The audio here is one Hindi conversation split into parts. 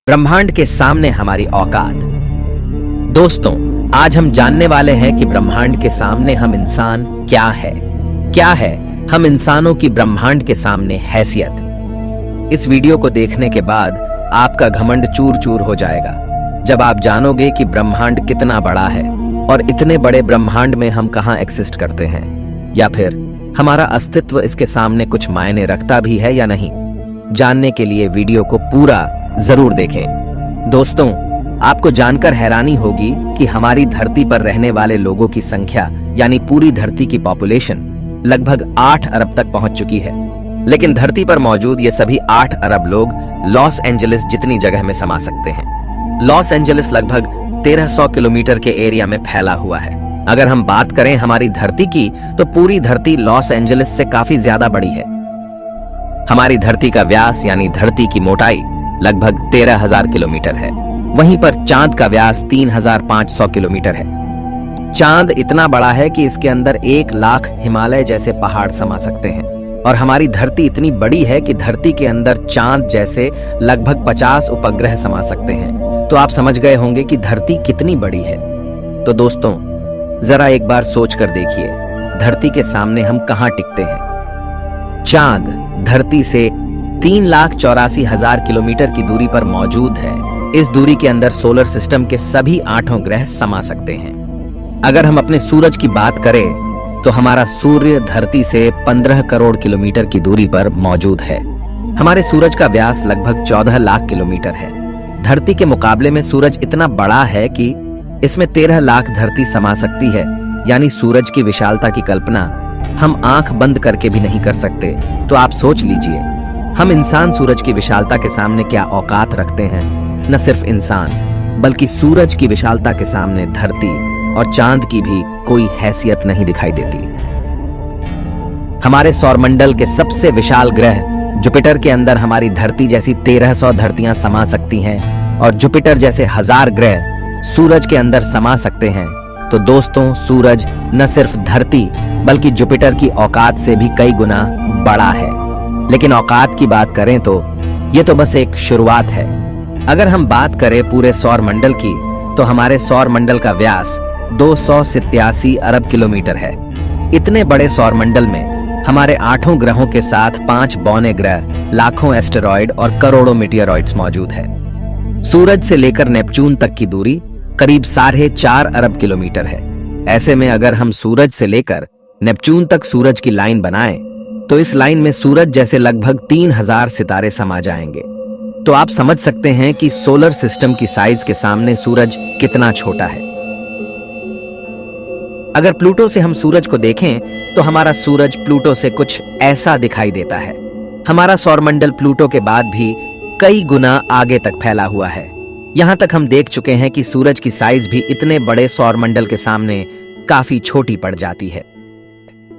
ब्रह्मांड के सामने हमारी औकात। दोस्तों, आज हम जानने वाले हैं कि ब्रह्मांड के सामने हम इंसान क्या है हम इंसानों की ब्रह्मांड के सामने हैसियत। इस वीडियो को देखने के बाद आपका घमंड चूर चूर हो जाएगा जब आप जानोगे कि ब्रह्मांड कितना बड़ा है और इतने बड़े ब्रह्मांड में हम कहां एग्जिस्ट करते हैं, या फिर हमारा अस्तित्व इसके सामने कुछ मायने रखता भी है या नहीं। जानने के लिए वीडियो को पूरा जरूर देखें। दोस्तों, आपको जानकर हैरानी होगी कि हमारी धरती पर रहने वाले लोगों की संख्या यानी पूरी धरती की पॉपुलेशन लगभग 8 अरब तक पहुंच चुकी है। लेकिन धरती पर मौजूद ये सभी 8 अरब लोग लॉस एंजलिस जितनी जगह में समा सकते हैं। लॉस एंजलिस लगभग 1300 किलोमीटर के एरिया में फैला हुआ है। अगर हम बात करें हमारी धरती की, तो पूरी धरती लॉस एंजलिस से काफी ज्यादा बड़ी है। हमारी धरती का व्यास यानी धरती की मोटाई लगभग 13,000 किलोमीटर है। वहीं पर चांद का व्यास 3,500 किलोमीटर है। चांद इतना बड़ा है कि इसके अंदर 1 लाख हिमालय जैसे पहाड़ समा सकते हैं। और हमारी धरती इतनी बड़ी है कि धरती के अंदर चांद जैसे लगभग 50 उपग्रह समा सकते हैं। तो आप समझ गए होंगे कि धरती कितनी बड़ी है। तो दोस्तों, जरा एक बार सोच कर देखिए, धरती के सामने हम कहां टिकते हैं। चांद धरती से 3,84,000 किलोमीटर की दूरी पर मौजूद है। इस दूरी के अंदर सोलर सिस्टम के सभी 8 ग्रह समा सकते हैं। अगर हम अपने सूरज की बात करें तो हमारा सूर्य धरती से 15 करोड़ किलोमीटर की दूरी पर मौजूद है। हमारे सूरज का व्यास लगभग 14 लाख किलोमीटर है। धरती के मुकाबले में सूरज इतना बड़ा है कि इसमें 13 लाख धरती समा सकती है। यानी सूरज की विशालता की कल्पना हम आंख बंद करके भी नहीं कर सकते। तो आप सोच लीजिए, हम इंसान सूरज की विशालता के सामने क्या औकात रखते हैं। न सिर्फ इंसान, बल्कि सूरज की विशालता के सामने धरती और चांद की भी कोई हैसियत नहीं दिखाई देती। हमारे सौरमंडल के सबसे विशाल ग्रह जुपिटर के अंदर हमारी धरती जैसी 1300 धरतियां समा सकती हैं, और जुपिटर जैसे 1000 ग्रह सूरज के अंदर समा सकते हैं। तो दोस्तों, सूरज न सिर्फ धरती बल्कि जुपिटर की औकात से भी कई गुना बड़ा है। लेकिन औकात की बात करें तो ये तो बस एक शुरुआत है। अगर हम बात करें पूरे सौर मंडल की, तो हमारे सौर मंडल का व्यास 287 अरब किलोमीटर है। इतने बड़े सौर मंडल में हमारे 8 ग्रहों के साथ 5 बौने ग्रह, लाखों एस्टेरॉयड और करोड़ों मीटियोरॉइड्स मौजूद है। सूरज से लेकर नेपच्यून तक की दूरी करीब 4.5 अरब किलोमीटर है। ऐसे में अगर हम सूरज से लेकर नेपच्यून तक सूरज की लाइन बनाएं, तो इस लाइन में सूरज जैसे लगभग 3000 सितारे समा जाएंगे। तो आप समझ सकते हैं कि सोलर सिस्टम की साइज के सामने सूरज कितना छोटा है। अगर प्लूटो से हम सूरज को देखें, तो हमारा सूरज प्लूटो से कुछ ऐसा दिखाई देता है। हमारा सौरमंडल प्लूटो के बाद भी कई गुना आगे तक फैला हुआ है। यहां तक हम देख चुके हैं कि सूरज की साइज भी इतने बड़े सौरमंडल के सामने काफी छोटी पड़ जाती है।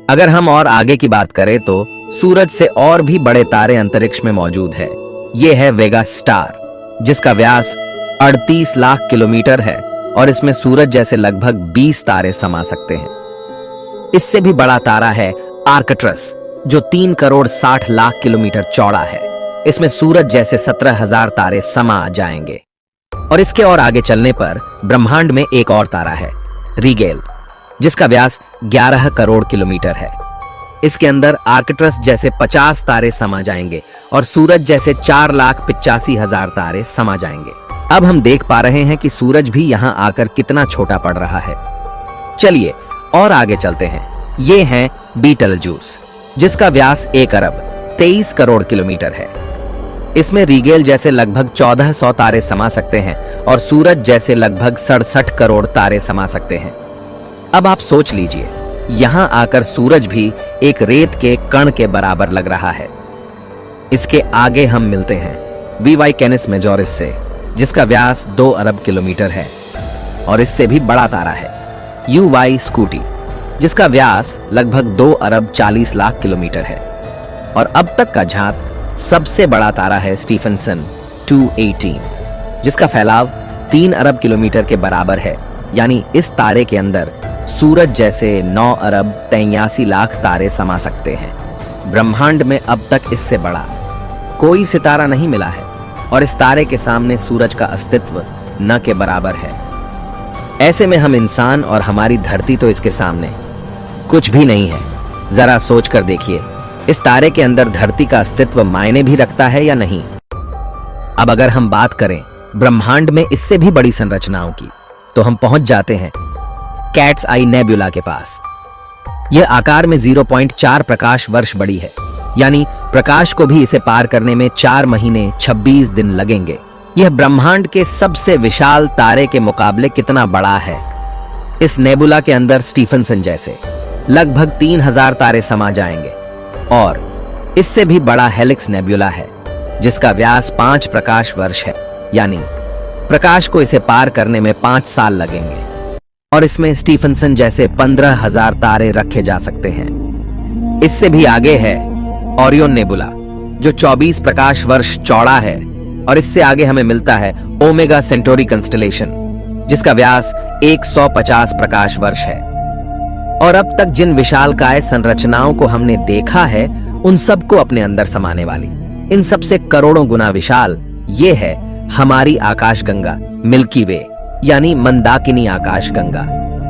अगर हम और आगे की बात करें तो सूरज से और भी बड़े तारे अंतरिक्ष में मौजूद है। ये है वेगा स्टार, जिसका व्यास 38 लाख किलोमीटर है, और इसमें सूरज जैसे लगभग 20 तारे समा सकते हैं। इससे भी बड़ा तारा है आर्कट्रस, जो 3 करोड़ 60 लाख किलोमीटर चौड़ा है। इसमें सूरज जैसे 17,000 तारे समा जाएंगे। और इसके और आगे चलने पर ब्रह्मांड में एक और तारा है, रीगेल, जिसका व्यास 11 करोड़ किलोमीटर है। इसके अंदर आर्कट्रस जैसे 50 तारे समा जाएंगे और सूरज जैसे 4,85,000 तारे समा जाएंगे। अब हम देख पा रहे हैं कि सूरज भी यहां आकर कितना छोटा पड़ रहा है। चलिए और आगे चलते हैं। ये है बीटलजूस, जिसका व्यास 1 अरब 23 करोड़ किलोमीटर है। इसमें रीगेल जैसे लगभग 1400 तारे समा सकते हैं और सूरज जैसे लगभग 67 करोड़ तारे समा सकते हैं। अब आप सोच लीजिए, यहां आकर सूरज भी एक रेत के कण के बराबर लग रहा है। इसके आगे हम मिलते हैं वीवाई कैनिस मेजोरिस से, जिसका व्यास 2 अरब किलोमीटर है, और इससे भी बड़ा तारा है यूवाई स्कूटी, जिसका व्यास लगभग 2 अरब 40 लाख किलोमीटर है। और अब तक का झांक सबसे बड़ा तारा है स्टीफनसन 218, जिसका फैलाव 3 अरब किलोमीटर के बराबर है। यानी इस तारे के अंदर सूरज जैसे 9 अरब 83 लाख तारे समा सकते हैं। ब्रह्मांड में अब तक इससे बड़ा कोई सितारा नहीं मिला है। और इस तारे के सामने सूरज का अस्तित्व न के बराबर है। ऐसे में हम इंसान और हमारी धरती तो इसके सामने कुछ भी नहीं है। जरा सोच कर देखिए, इस तारे के अंदर धरती का अस्तित्व मायने भी रखता है या नहीं। अब अगर हम बात करें ब्रह्मांड में इससे भी बड़ी संरचनाओं की, तो हम पहुंच जाते हैं कैट्स आई नेबुला के पास। यह आकार में 0.4 प्रकाश वर्ष बड़ी है, यानी प्रकाश को भी इसे पार करने में 4 महीने 26 दिन लगेंगे। यह ब्रह्मांड के सबसे विशाल तारे के मुकाबले कितना बड़ा है। इस नेबुला के अंदर स्टीफनसन जैसे लगभग 3000 तारे समा जाएंगे, और इससे भी बड़ा हेलिक्स नेबुला है जिसका व्यास 5 प्रकाश वर्ष है, यानी प्रकाश को इसे पार करने में 5 साल लगेंगे। और इसमें स्टीफनसन जैसे 15,000 तारे रखे जा सकते हैं। इससे भी आगे है ओरियन नेबुला, जो 24 प्रकाश वर्ष चौड़ा है, और इससे आगे हमें मिलता है ओमेगा सेंटोरी कंस्टलेशन, जिसका व्यास 150 प्रकाश वर्ष है। और अब तक जिन विशालकाय संरचनाओं को हमने देखा है, उन सबको अपने अंदर समाने वाली, इन सबसे करोड़ों गुना विशाल ये है हमारी आकाशगंगा मिल्की वे, यानी मंदाकिनी आकाशगंगा,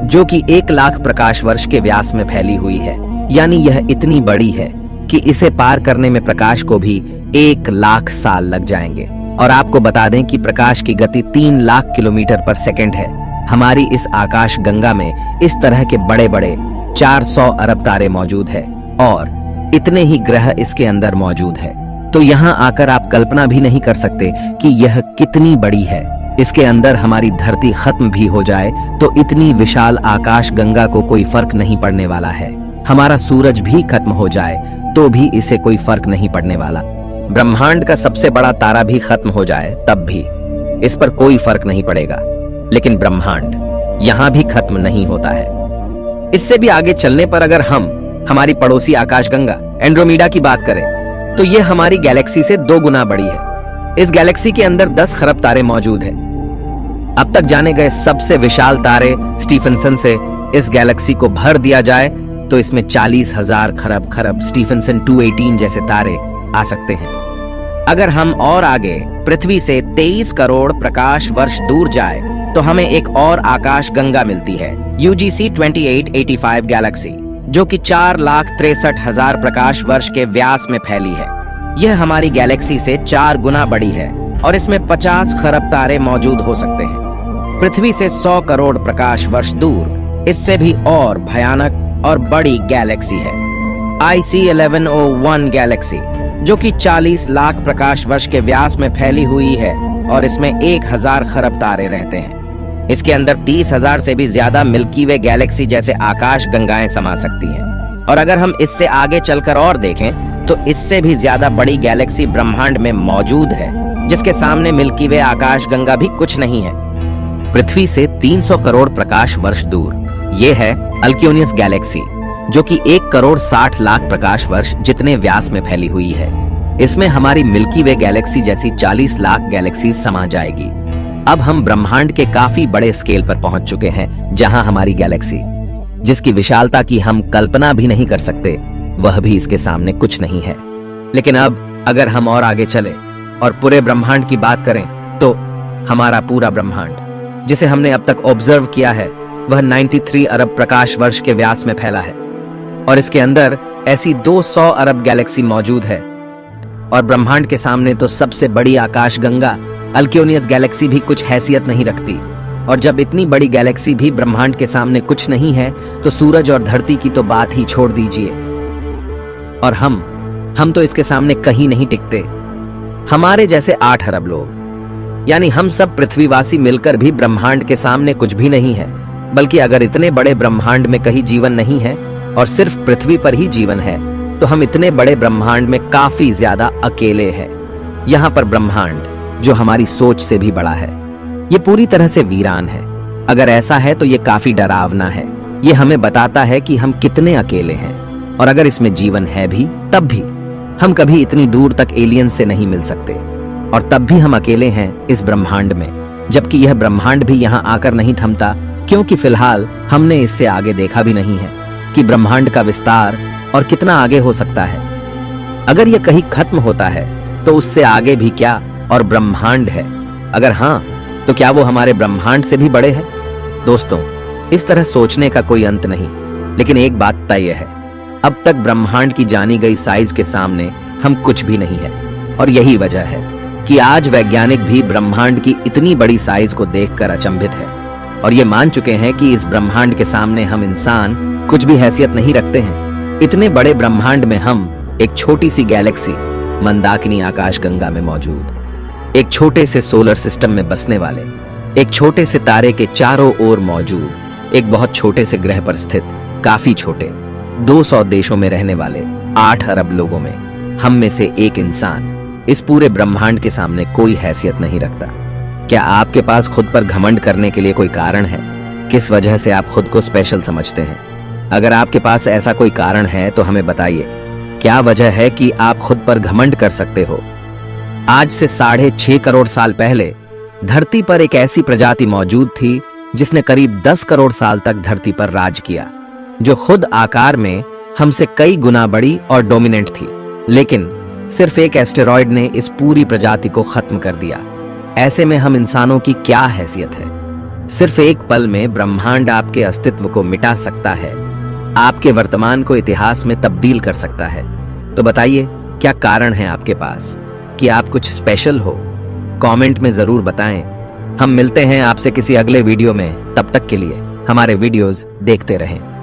जो कि 1 लाख प्रकाश वर्ष के व्यास में फैली हुई है। यानी यह इतनी बड़ी है कि इसे पार करने में प्रकाश को भी 1 लाख साल लग जाएंगे। और आपको बता दें कि प्रकाश की गति 3 लाख किलोमीटर पर सेकंड है। हमारी इस आकाश गंगा में इस तरह के बड़े बड़े 400 अरब तारे मौजूद है, और इतने ही ग्रह इसके अंदर मौजूद है। तो यहाँ आकर आप कल्पना भी नहीं कर सकते कि यह कितनी बड़ी है। इसके अंदर हमारी धरती खत्म भी हो जाए तो इतनी विशाल आकाश गंगा को कोई फर्क नहीं पड़ने वाला है। हमारा सूरज भी खत्म हो जाए तो भी इसे कोई फर्क नहीं पड़ने वाला। ब्रह्मांड का सबसे बड़ा तारा भी खत्म हो जाए तब भी इस पर कोई फर्क नहीं पड़ेगा। लेकिन ब्रह्मांड यहां भी खत्म नहीं होता है। इससे भी आगे चलने पर अगर हम हमारी पड़ोसी आकाशगंगा एंड्रोमेडा की बात करें, तो यह हमारी गैलेक्सी से 2 गुना बड़ी है। इस गैलेक्सी के अंदर 10 खरब तारे मौजूद हैं। अब तक जाने गए सबसे विशाल तारे स्टीफनसन से इस गैलेक्सी को भर दिया जाए तो इसमें 40,000 खरब स्टीफनसन 218 जैसे तारे आ सकते हैं। अगर हम और आगे पृथ्वी से 23 करोड़ प्रकाश वर्ष दूर जाए तो हमें एक और आकाश गंगा मिलती है, UGC 2885 गैलेक्सी, जो कि 4,63,000 प्रकाश वर्ष के व्यास में फैली है। यह हमारी गैलेक्सी से 4 गुना बड़ी है और इसमें 50 खरब तारे मौजूद हो सकते हैं। पृथ्वी से 100 करोड़ प्रकाश वर्ष दूर इससे भी और भयानक और बड़ी गैलेक्सी है, IC 1101 गैलेक्सी, जो कि 40 लाख प्रकाश वर्ष के व्यास में फैली हुई है और इसमें 1000 खरब तारे रहते हैं। इसके अंदर 30,000 से भी ज्यादा मिल्की वे गैलेक्सी जैसे आकाश गंगाएं समा सकती हैं। और अगर हम इससे आगे चलकर और देखें तो इससे भी ज्यादा बड़ी गैलेक्सी ब्रह्मांड में मौजूद है, जिसके सामने मिल्की वे आकाश गंगा भी कुछ नहीं है। पृथ्वी से 300 करोड़ प्रकाश वर्ष दूर ये है अल्क्योनियस गैलेक्सी, जो कि 1 करोड़ 60 लाख प्रकाश वर्ष जितने व्यास में फैली हुई है। इसमें हमारी मिल्की वे गैलेक्सी जैसी 40 लाख गैलेक्सी समा जाएगी। अब हम ब्रह्मांड के काफी बड़े स्केल पर पहुंच चुके हैं, जहां हमारी गैलेक्सी, जिसकी विशालता की हम कल्पना भी नहीं कर सकते, वह भी इसके सामने कुछ नहीं है। लेकिन अब अगर हम और आगे चले और पूरे ब्रह्मांड की बात करें, तो हमारा पूरा ब्रह्मांड, जिसे हमने अब तक ऑब्जर्व किया है, वह 93 अरब प्रकाश वर्ष के व्यास में फैला है। और इसके अंदर ऐसी 200 अरब गैलेक्सी मौजूद है। और ब्रह्मांड के सामने तो सबसे बड़ी आकाश गंगा अल्क्योनियस गैलेक्सी भी कुछ हैसियत नहीं रखती। और जब इतनी बड़ी गैलेक्सी भी ब्रह्मांड के सामने कुछ नहीं है, तो सूरज और धरती की तो बात ही छोड़ दीजिए। और हम तो इसके सामने कहीं नहीं टिकते। हमारे जैसे 8 अरब लोग, यानी हम सब पृथ्वीवासी मिलकर भी ब्रह्मांड के सामने कुछ भी नहीं है। बल्कि अगर इतने बड़े ब्रह्मांड में कहीं जीवन नहीं है और सिर्फ पृथ्वी पर ही जीवन है, तो हम इतने बड़े ब्रह्मांड में काफी ज्यादा अकेले हैं। यहाँ पर ब्रह्मांड, जो हमारी सोच से भी बड़ा है, ये पूरी तरह से वीरान है। अगर ऐसा है तो ये काफी डरावना है। ये हमें बताता है कि हम कितने अकेले हैं। और अगर इसमें जीवन है भी, तब भी हम कभी इतनी दूर तक एलियन से नहीं मिल सकते। और तब भी हम अकेले हैं इस ब्रह्मांड में, जबकि यह ब्रह्मांड भी यहाँ आकर नहीं थमता, क्योंकि फिलहाल हमने इससे आगे देखा भी नहीं है कि ब्रह्मांड का विस्तार और कितना आगे हो सकता है। अगर यह कहीं खत्म होता है तो उससे आगे भी क्या, और ब्रह्मांड है? अगर हाँ, तो क्या वो हमारे ब्रह्मांड से भी बड़े हैं? दोस्तों, इस तरह सोचने का कोई अंत नहीं, लेकिन एक बात तय है, अब तक ब्रह्मांड की जानी गई साइज के सामने हम कुछ भी नहीं है। और यही वजह है कि आज वैज्ञानिक भी ब्रह्मांड की इतनी बड़ी साइज को देखकर अचंभित है और ये मान चुके हैं कि इस ब्रह्मांड के सामने हम इंसान कुछ भी हैसियत नहीं रखते हैं। इतने बड़े ब्रह्मांड में हम एक छोटी सी गैलेक्सी मंदाकिनी आकाशगंगा में मौजूद, एक छोटे से सोलर सिस्टम में बसने वाले, एक छोटे से तारे के चारों ओर मौजूद, एक बहुत छोटे से ग्रह पर स्थित, काफी छोटे 200 देशों में रहने वाले 8 अरब लोगों में हम में से एक इंसान इस पूरे ब्रह्मांड के सामने कोई हैसियत नहीं रखता। क्या आपके पास खुद पर घमंड करने के लिए कोई कारण है? किस वजह से आप खुद को स्पेशल समझते हैं? अगर आपके पास ऐसा कोई कारण है तो हमें बताइए, क्या वजह है कि आप खुद पर घमंड कर सकते हो? आज से 6.5 करोड़ साल पहले धरती पर एक ऐसी प्रजाति मौजूद थी जिसने करीब 10 करोड़ साल तक धरती पर राज किया, जो खुद आकार में हमसे कई गुना बड़ी और डोमिनेंट थी। लेकिन सिर्फ एक एस्टेरॉयड ने इस पूरी प्रजाति को खत्म कर दिया। ऐसे में हम इंसानों की क्या हैसियत है? सिर्फ एक पल में ब्रह्मांड आपके अस्तित्व को मिटा सकता है, आपके वर्तमान को इतिहास में तब्दील कर सकता है। तो बताइए, क्या कारण है आपके पास कि आप कुछ स्पेशल हो? कमेंट में जरूर बताएं। हम मिलते हैं आपसे किसी अगले वीडियो में। तब तक के लिए हमारे वीडियोस देखते रहें।